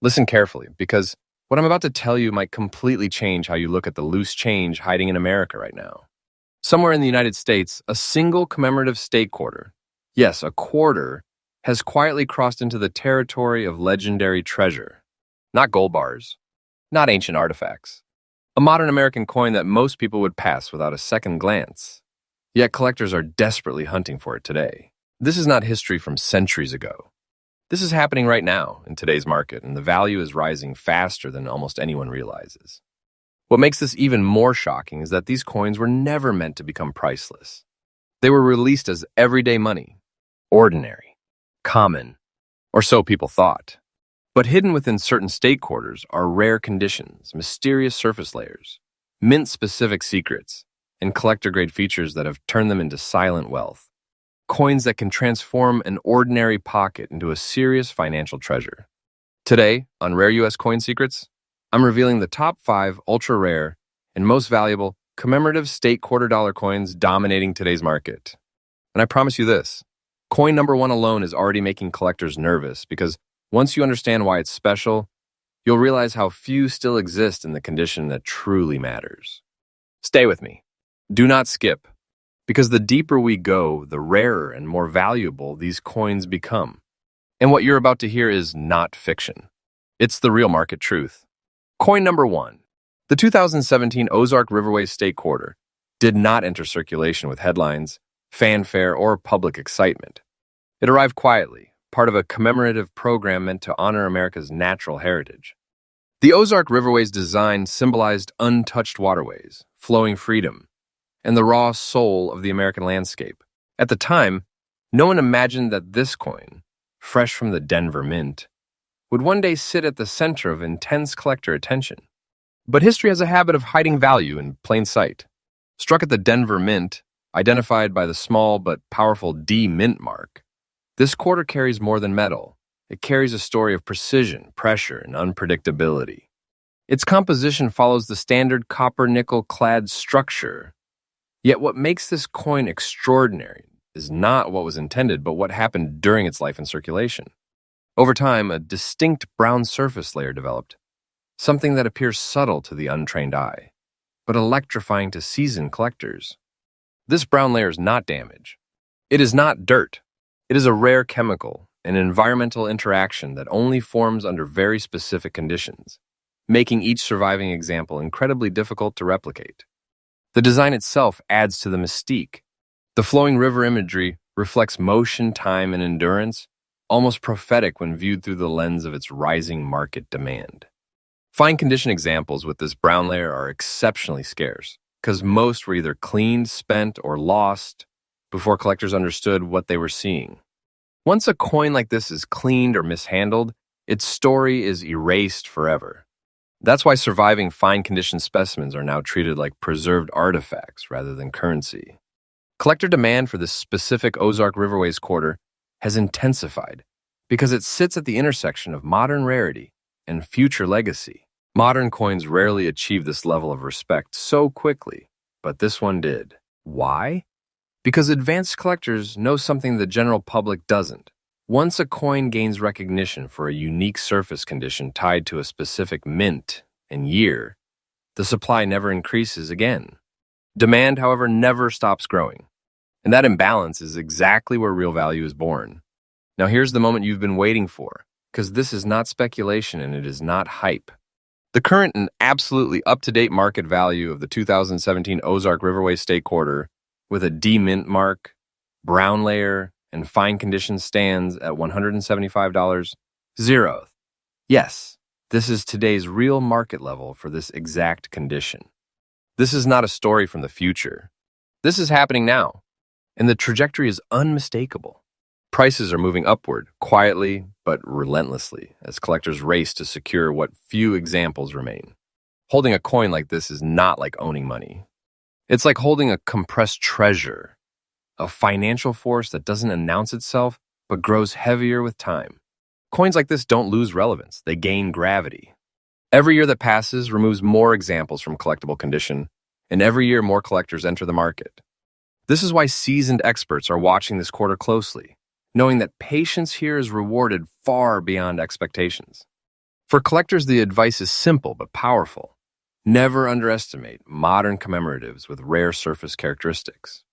Listen carefully, because what I'm about to tell you might completely change how you look at the loose change hiding in America right now. Somewhere in the United States, a single commemorative state quarter, yes, a quarter, has quietly crossed into the territory of legendary treasure. Not gold bars, not ancient artifacts. A modern American coin that most people would pass without a second glance. Yet collectors are desperately hunting for it today. This is not history from centuries ago. This is happening right now in today's market, and the value is rising faster than almost anyone realizes. What makes this even more shocking is that these coins were never meant to become priceless. They were released as everyday money, ordinary, common, or so people thought. But hidden within certain state quarters are rare conditions, mysterious surface layers, mint-specific secrets, and collector-grade features that have turned them into silent wealth. Coins that can transform an ordinary pocket into a serious financial treasure. Today, on Rare U.S. Coin Secrets, I'm revealing the top 5 ultra-rare and most valuable commemorative state quarter-dollar coins dominating today's market. And I promise you this, coin number 1 alone is already making collectors nervous because once you understand why it's special, you'll realize how few still exist in the condition that truly matters. Stay with me. Do not skip, because the deeper we go, the rarer and more valuable these coins become. And what you're about to hear is not fiction. It's the real market truth. Coin number 1. The 2017 Ozark Riverway State Quarter did not enter circulation with headlines, fanfare, or public excitement. It arrived quietly, part of a commemorative program meant to honor America's natural heritage. The Ozark Riverway's design symbolized untouched waterways, flowing freedom, and the raw soul of the American landscape. At the time, no one imagined that this coin, fresh from the Denver Mint, would one day sit at the center of intense collector attention. But history has a habit of hiding value in plain sight. Struck at the Denver Mint, identified by the small but powerful D Mint mark, this quarter carries more than metal. It carries a story of precision, pressure, and unpredictability. Its composition follows the standard copper-nickel-clad structure. Yet what makes this coin extraordinary is not what was intended, but what happened during its life in circulation. Over time, a distinct brown surface layer developed, something that appears subtle to the untrained eye, but electrifying to seasoned collectors. This brown layer is not damage. It is not dirt. It is a rare chemical, an environmental interaction that only forms under very specific conditions, making each surviving example incredibly difficult to replicate. The design itself adds to the mystique. The flowing river imagery reflects motion, time, and endurance, almost prophetic when viewed through the lens of its rising market demand. Fine condition examples with this brown layer are exceptionally scarce, because most were either cleaned, spent, or lost before collectors understood what they were seeing. Once a coin like this is cleaned or mishandled, its story is erased forever. That's why surviving fine-condition specimens are now treated like preserved artifacts rather than currency. Collector demand for this specific Ozark Riverways quarter has intensified because it sits at the intersection of modern rarity and future legacy. Modern coins rarely achieve this level of respect so quickly, but this one did. Why? Because advanced collectors know something the general public doesn't. Once a coin gains recognition for a unique surface condition tied to a specific mint and year, the supply never increases again. Demand, however, never stops growing. And that imbalance is exactly where real value is born. Now here's the moment you've been waiting for, because this is not speculation and it is not hype. The current and absolutely up-to-date market value of the 2017 Ozark Riverway State Quarter, with a D Mint mark, brown layer, and fine condition stands at $175. Zero. Yes, this is today's real market level for this exact condition. This is not a story from the future. This is happening now, and the trajectory is unmistakable. Prices are moving upward, quietly but relentlessly, as collectors race to secure what few examples remain. Holding a coin like this is not like owning money. It's like holding a compressed treasure, a financial force that doesn't announce itself but grows heavier with time. Coins like this don't lose relevance, they gain gravity. Every year that passes removes more examples from collectible condition, and every year more collectors enter the market. This is why seasoned experts are watching this quarter closely, knowing that patience here is rewarded far beyond expectations. For collectors, the advice is simple but powerful. Never underestimate modern commemoratives with rare surface characteristics.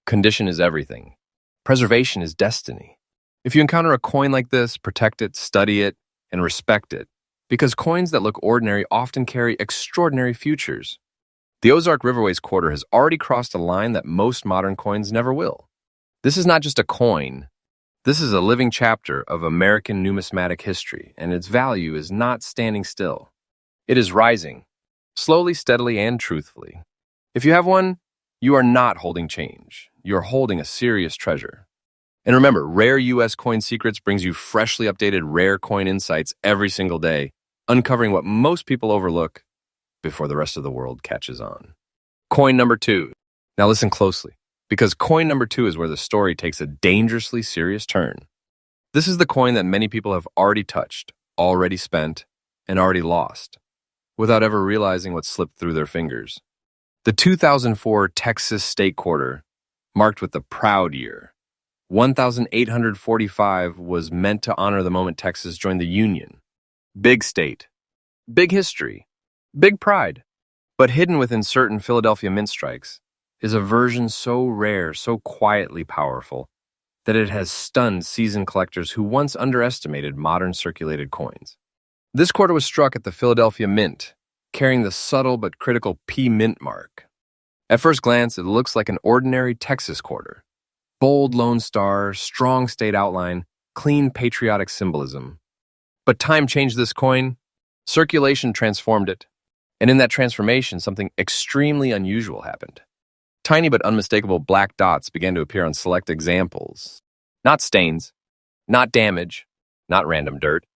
Condition is everything. Preservation is destiny. If you encounter a coin like this, protect it, study it, and respect it, because coins that look ordinary often carry extraordinary futures. The Ozark Riverways quarter has already crossed a line that most modern coins never will. This is not just a coin. This is a living chapter of American numismatic history, and its value is not standing still. It is rising, slowly, steadily, and truthfully. If you have one, you are not holding change. You are holding a serious treasure. And remember, Rare U.S. Coin Secrets brings you freshly updated rare coin insights every single day, uncovering what most people overlook before the rest of the world catches on. Coin number 2. Now listen closely, because coin number 2 is where the story takes a dangerously serious turn. This is the coin that many people have already touched, already spent, and already lost, without ever realizing what slipped through their fingers. The 2004 Texas State Quarter, marked with the proud year, 1845, was meant to honor the moment Texas joined the Union. Big state, big history, big pride. But hidden within certain Philadelphia mint strikes is a version so rare, so quietly powerful, that it has stunned seasoned collectors who once underestimated modern circulated coins. This quarter was struck at the Philadelphia Mint, carrying the subtle but critical P Mint mark. At first glance, it looks like an ordinary Texas quarter. Bold Lone Star, strong state outline, clean patriotic symbolism. But time changed this coin. Circulation transformed it. And in that transformation, something extremely unusual happened. Tiny but unmistakable black dots began to appear on select examples. Not stains, not damage, not random dirt.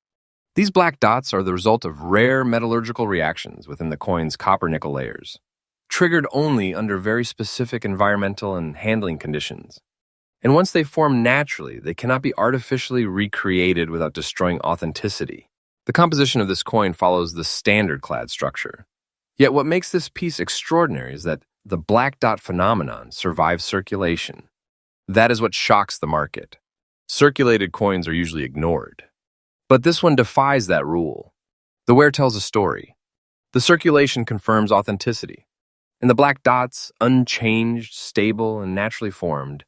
These black dots are the result of rare metallurgical reactions within the coin's copper-nickel layers, triggered only under very specific environmental and handling conditions. And once they form naturally, they cannot be artificially recreated without destroying authenticity. The composition of this coin follows the standard clad structure. Yet what makes this piece extraordinary is that the black dot phenomenon survives circulation. That is what shocks the market. Circulated coins are usually ignored. But this one defies that rule. The wear tells a story. The circulation confirms authenticity. And the black dots, unchanged, stable, and naturally formed,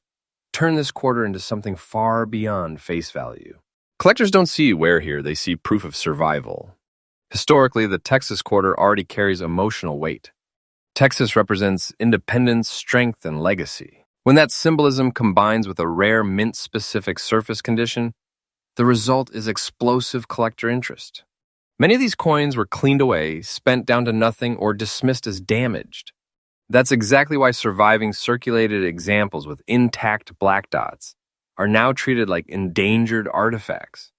turn this quarter into something far beyond face value. Collectors don't see wear here, they see proof of survival. Historically, the Texas quarter already carries emotional weight. Texas represents independence, strength, and legacy. When that symbolism combines with a rare mint-specific surface condition, the result is explosive collector interest. Many of these coins were cleaned away, spent down to nothing, or dismissed as damaged. That's exactly why surviving circulated examples with intact black dots are now treated like endangered artifacts.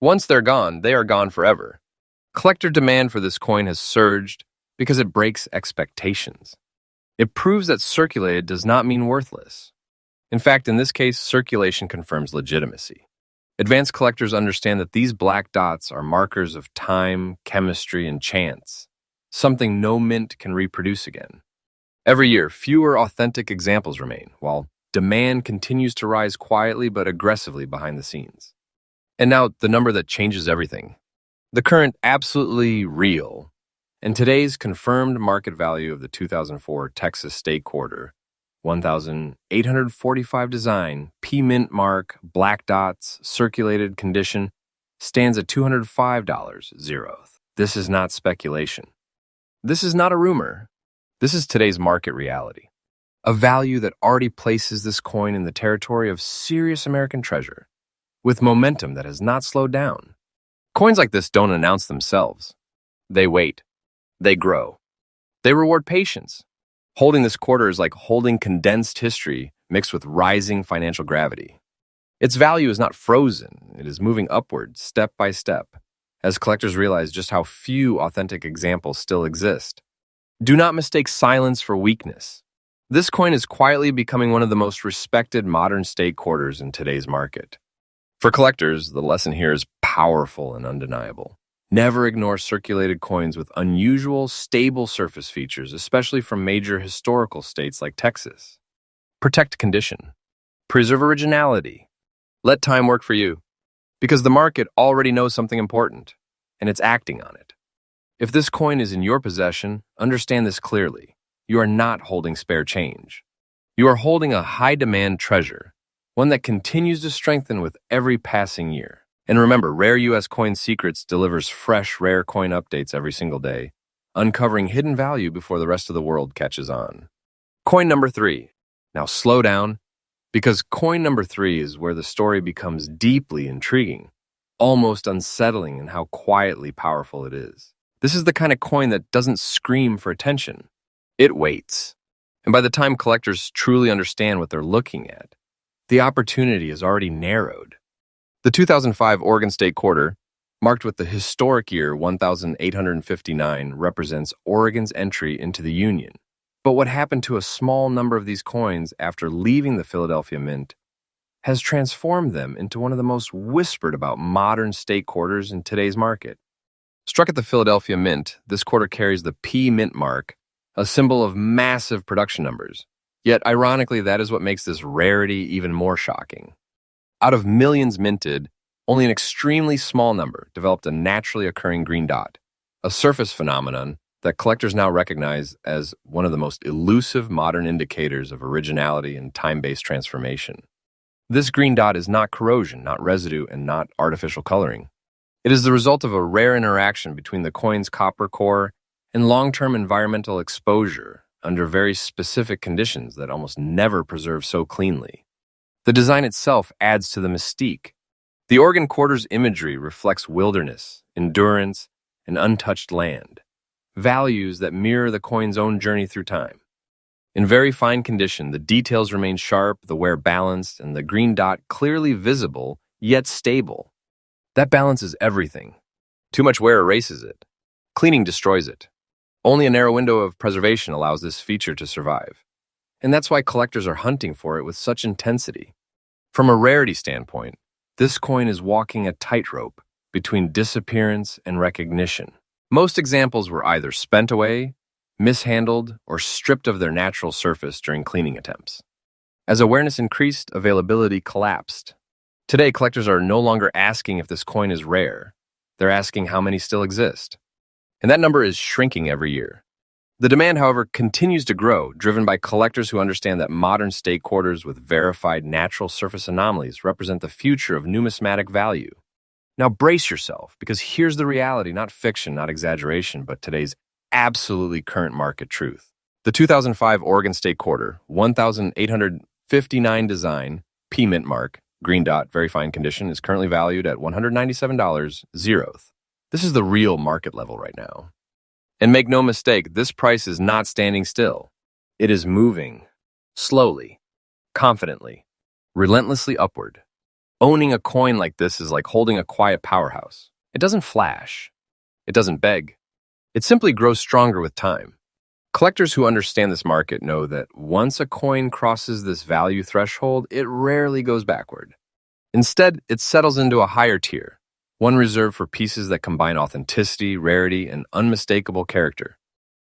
Once they're gone, they are gone forever. Collector demand for this coin has surged because it breaks expectations. It proves that circulated does not mean worthless. In fact, in this case, circulation confirms legitimacy. Advanced collectors understand that these black dots are markers of time, chemistry, and chance, something no mint can reproduce again. Every year, fewer authentic examples remain, while demand continues to rise quietly but aggressively behind the scenes. And now, the number that changes everything. The current absolutely real, and today's confirmed market value of the 2004 Texas State Quarter, 1,845 design, P Mint mark, black dots, circulated condition, stands at $205, zeroth. This is not speculation. This is not a rumor. This is today's market reality. A value that already places this coin in the territory of serious American treasure, with momentum that has not slowed down. Coins like this don't announce themselves. They wait. They grow. They reward patience. Holding this quarter is like holding condensed history mixed with rising financial gravity. Its value is not frozen. It is moving upward, step by step, as collectors realize just how few authentic examples still exist. Do not mistake silence for weakness. This coin is quietly becoming one of the most respected modern state quarters in today's market. For collectors, the lesson here is powerful and undeniable. Never ignore circulated coins with unusual, stable surface features, especially from major historical states like Texas. Protect condition. Preserve originality. Let time work for you. Because the market already knows something important. and it's acting on it. If this coin is in your possession, understand this clearly. You are not holding spare change. You are holding a high-demand treasure, one that continues to strengthen with every passing year. And remember, Rare U.S. Coin Secrets delivers fresh, rare coin updates every single day, uncovering hidden value before the rest of the world catches on. Coin number 3. Now slow down, because coin number 3 is where the story becomes deeply intriguing, almost unsettling in how quietly powerful it is. This is the kind of coin that doesn't scream for attention. It waits. And by the time collectors truly understand what they're looking at, the opportunity is already narrowed. The 2005 Oregon State Quarter, marked with the historic year 1859, represents Oregon's entry into the Union. But what happened to a small number of these coins after leaving the Philadelphia Mint has transformed them into one of the most whispered about modern state quarters in today's market. Struck at the Philadelphia Mint, this quarter carries the P Mint mark, a symbol of massive production numbers. Yet, ironically, that is what makes this rarity even more shocking. Out of millions minted, only an extremely small number developed a naturally occurring green dot, a surface phenomenon that collectors now recognize as one of the most elusive modern indicators of originality and time-based transformation. This green dot is not corrosion, not residue, and not artificial coloring. It is the result of a rare interaction between the coin's copper core and long-term environmental exposure under very specific conditions that almost never preserve so cleanly. The design itself adds to the mystique. The Oregon Quarter's imagery reflects wilderness, endurance, and untouched land, values that mirror the coin's own journey through time. In very fine condition, the details remain sharp, the wear balanced, and the green dot clearly visible, yet stable. That balance is everything. Too much wear erases it. Cleaning destroys it. Only a narrow window of preservation allows this feature to survive. And that's why collectors are hunting for it with such intensity. From a rarity standpoint, this coin is walking a tightrope between disappearance and recognition. Most examples were either spent away, mishandled, or stripped of their natural surface during cleaning attempts. As awareness increased, availability collapsed. Today, collectors are no longer asking if this coin is rare. They're asking how many still exist. And that number is shrinking every year. The demand, however, continues to grow, driven by collectors who understand that modern state quarters with verified natural surface anomalies represent the future of numismatic value. Now brace yourself, because here's the reality, not fiction, not exaggeration, but today's absolutely current market truth. The 2005 Oregon State Quarter, 1859 design, P Mint mark, green dot, very fine condition, is currently valued at $197, zeroth. This is the real market level right now. And make no mistake, this price is not standing still. It is moving, slowly, confidently, relentlessly upward. Owning a coin like this is like holding a quiet powerhouse. It doesn't flash. It doesn't beg. It simply grows stronger with time. Collectors who understand this market know that once a coin crosses this value threshold, it rarely goes backward. Instead, it settles into a higher tier, one reserved for pieces that combine authenticity, rarity, and unmistakable character.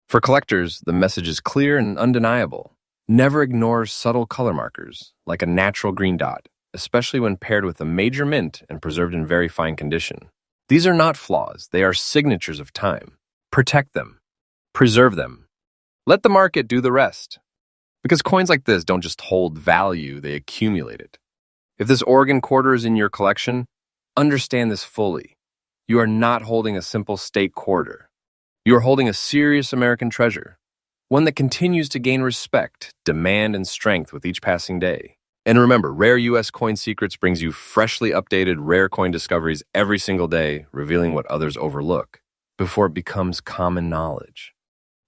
For collectors, the message is clear and undeniable. Never ignore subtle color markers, like a natural green dot, especially when paired with a major mint and preserved in very fine condition. These are not flaws, they are signatures of time. Protect them. Preserve them. Let the market do the rest. Because coins like this don't just hold value, they accumulate it. If this Oregon Quarter is in your collection, understand this fully. You are not holding a simple state quarter. You are holding a serious American treasure, one that continues to gain respect, demand, and strength with each passing day. And remember, Rare U.S. Coin Secrets brings you freshly updated rare coin discoveries every single day, revealing what others overlook before it becomes common knowledge.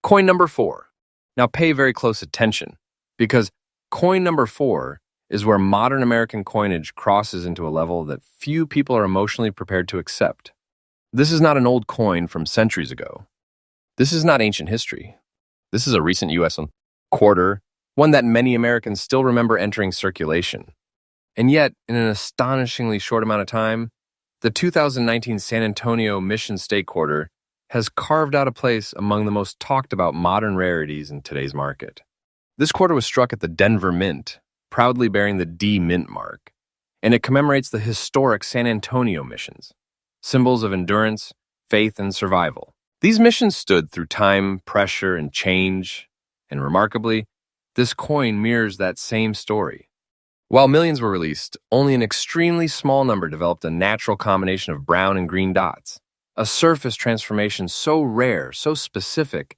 Coin number 4. Now pay very close attention, because coin number 4 is where modern American coinage crosses into a level that few people are emotionally prepared to accept. This is not an old coin from centuries ago. This is not ancient history. This is a recent U.S. quarter, one that many Americans still remember entering circulation. And yet, in an astonishingly short amount of time, the 2019 San Antonio Mission State Quarter has carved out a place among the most talked about modern rarities in today's market. This quarter was struck at the Denver Mint, proudly bearing the D Mint mark, and it commemorates the historic San Antonio missions, symbols of endurance, faith, and survival. These missions stood through time, pressure, and change, and remarkably, this coin mirrors that same story. While millions were released, only an extremely small number developed a natural combination of brown and green dots, a surface transformation so rare, so specific,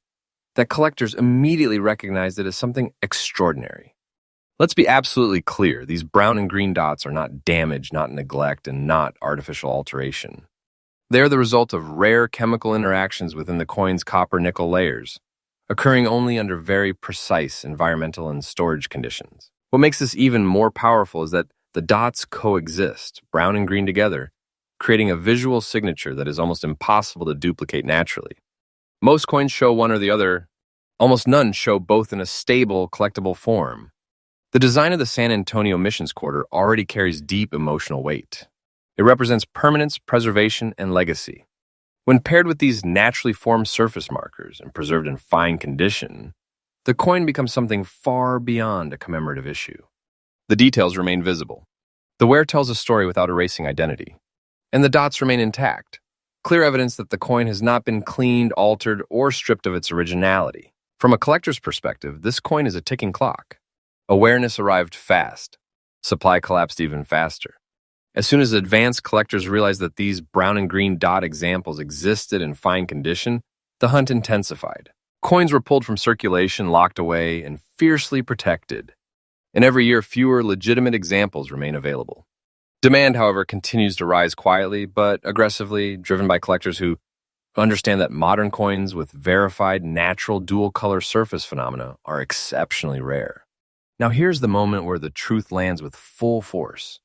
that collectors immediately recognized it as something extraordinary. Let's be absolutely clear, these brown and green dots are not damage, not neglect, and not artificial alteration. They are the result of rare chemical interactions within the coin's copper-nickel layers, occurring only under very precise environmental and storage conditions. What makes this even more powerful is that the dots coexist, brown and green together, creating a visual signature that is almost impossible to duplicate naturally. Most coins show one or the other. Almost none show both in a stable, collectible form. The design of the San Antonio Missions Quarter already carries deep emotional weight. It represents permanence, preservation, and legacy. When paired with these naturally formed surface markers and preserved in fine condition, the coin becomes something far beyond a commemorative issue. The details remain visible. The wear tells a story without erasing identity. And the dots remain intact, clear evidence that the coin has not been cleaned, altered, or stripped of its originality. From a collector's perspective, this coin is a ticking clock. Awareness arrived fast. Supply collapsed even faster. As soon as advanced collectors realized that these brown and green dot examples existed in fine condition, the hunt intensified. Coins were pulled from circulation, locked away, and fiercely protected. And every year, fewer legitimate examples remain available. Demand, however, continues to rise quietly but aggressively, driven by collectors who understand that modern coins with verified natural dual-color surface phenomena are exceptionally rare. Now here's the moment where the truth lands with full force.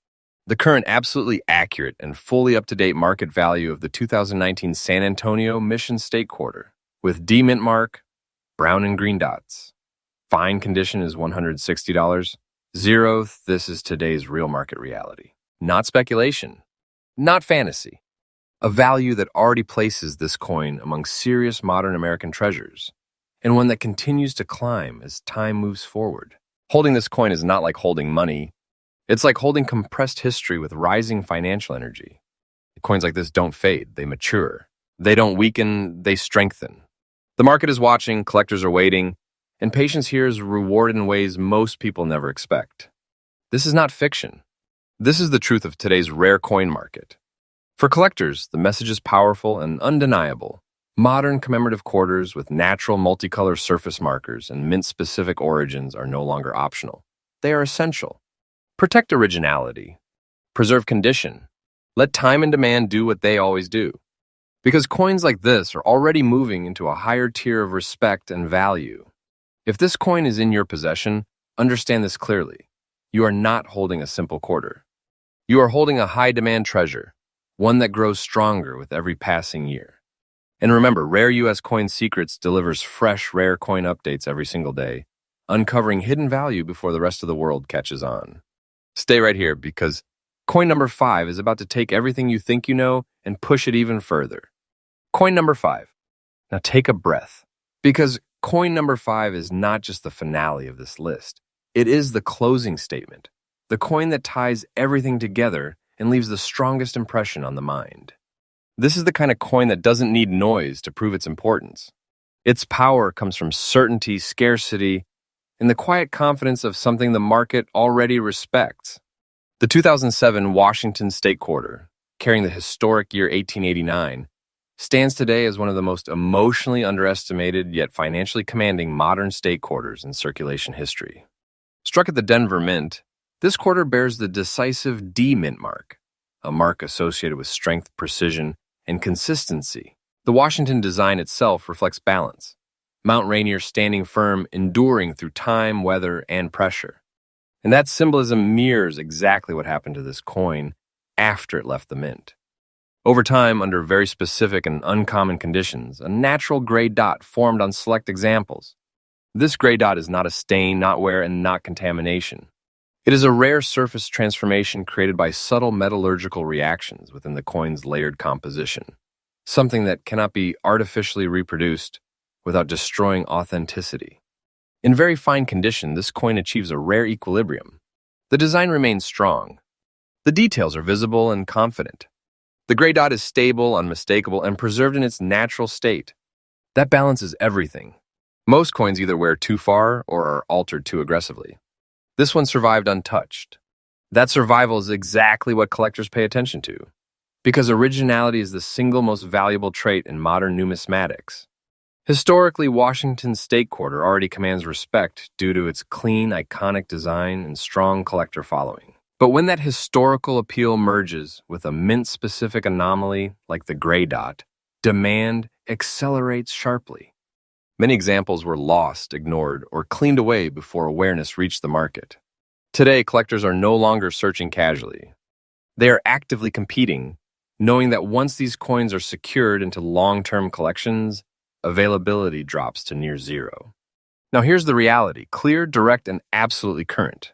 The current absolutely accurate and fully up-to-date market value of the 2019 San Antonio Mission State Quarter, with D mint mark, brown and green dots. Fine condition is $160. Zeroth, this is today's real market reality. Not speculation, not fantasy. A value that already places this coin among serious modern American treasures, and one that continues to climb as time moves forward. Holding this coin is not like holding money. It's like holding compressed history with rising financial energy. Coins like this don't fade, they mature. They don't weaken, they strengthen. The market is watching, collectors are waiting, and patience here is rewarded in ways most people never expect. This is not fiction. This is the truth of today's rare coin market. For collectors, the message is powerful and undeniable. Modern commemorative quarters with natural multicolor surface markers and mint-specific origins are no longer optional. They are essential. Protect originality. Preserve condition. Let time and demand do what they always do. Because coins like this are already moving into a higher tier of respect and value. If this coin is in your possession, understand this clearly. You are not holding a simple quarter. You are holding a high-demand treasure, one that grows stronger with every passing year. And remember, Rare U.S. Coin Secrets delivers fresh, rare coin updates every single day, uncovering hidden value before the rest of the world catches on. Stay right here because coin number 5 is about to take everything you think you know and push it even further. Coin number 5. Now take a breath, because coin number 5 is not just the finale of this list. It is the closing statement, the coin that ties everything together and leaves the strongest impression on the mind. This is the kind of coin that doesn't need noise to prove its importance. Its power comes from certainty, scarcity, and the quiet confidence of something the market already respects. The 2007 Washington State Quarter, carrying the historic year 1889, stands today as one of the most emotionally underestimated yet financially commanding modern state quarters in circulation history. Struck at the Denver Mint, this quarter bears the decisive D mint mark, a mark associated with strength, precision, and consistency. The Washington design itself reflects balance. Mount Rainier standing firm, enduring through time, weather, and pressure. And that symbolism mirrors exactly what happened to this coin after it left the mint. Over time, under very specific and uncommon conditions, a natural gray dot formed on select examples. This gray dot is not a stain, not wear, and not contamination. It is a rare surface transformation created by subtle metallurgical reactions within the coin's layered composition, something that cannot be artificially reproduced without destroying authenticity. In very fine condition, this coin achieves a rare equilibrium. The design remains strong. The details are visible and confident. The gray dot is stable, unmistakable, and preserved in its natural state. That balance is everything. Most coins either wear too far or are altered too aggressively. This one survived untouched. That survival is exactly what collectors pay attention to, because originality is the single most valuable trait in modern numismatics. Historically, Washington's State Quarter already commands respect due to its clean, iconic design and strong collector following. But when that historical appeal merges with a mint-specific anomaly like the gray dot, demand accelerates sharply. Many examples were lost, ignored, or cleaned away before awareness reached the market. Today, collectors are no longer searching casually. They are actively competing, knowing that once these coins are secured into long-term collections, availability drops to near zero. Now here's the reality, clear, direct, and absolutely current.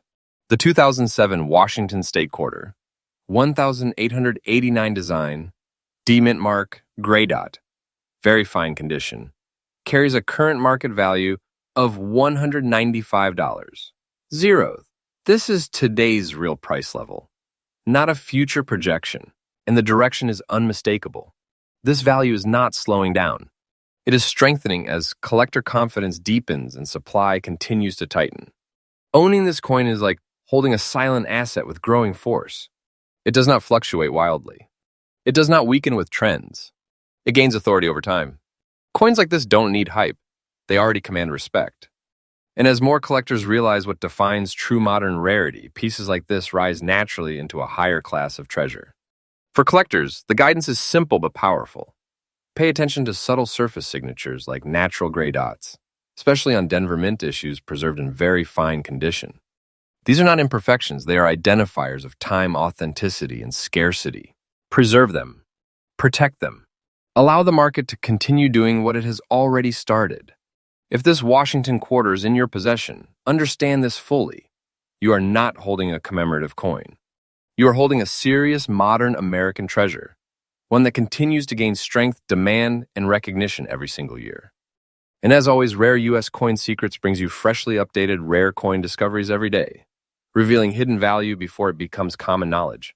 The 2007 Washington State Quarter, 1,889 design, D-mint mark, gray dot, very fine condition, carries a current market value of $195. Zero. This is today's real price level, not a future projection, and the direction is unmistakable. This value is not slowing down. It is strengthening as collector confidence deepens and supply continues to tighten. Owning this coin is like holding a silent asset with growing force. It does not fluctuate wildly. It does not weaken with trends. It gains authority over time. Coins like this don't need hype. They already command respect. And as more collectors realize what defines true modern rarity, pieces like this rise naturally into a higher class of treasure. For collectors, the guidance is simple but powerful. Pay attention to subtle surface signatures like natural gray dots, especially on Denver Mint issues preserved in very fine condition. These are not imperfections, they are identifiers of time, authenticity, and scarcity. Preserve them. Protect them. Allow the market to continue doing what it has already started. If this Washington Quarter is in your possession, understand this fully. You are not holding a commemorative coin. You are holding a serious modern American treasure, one that continues to gain strength, demand, and recognition every single year. And as always, Rare U.S. Coin Secrets brings you freshly updated rare coin discoveries every day, revealing hidden value before it becomes common knowledge.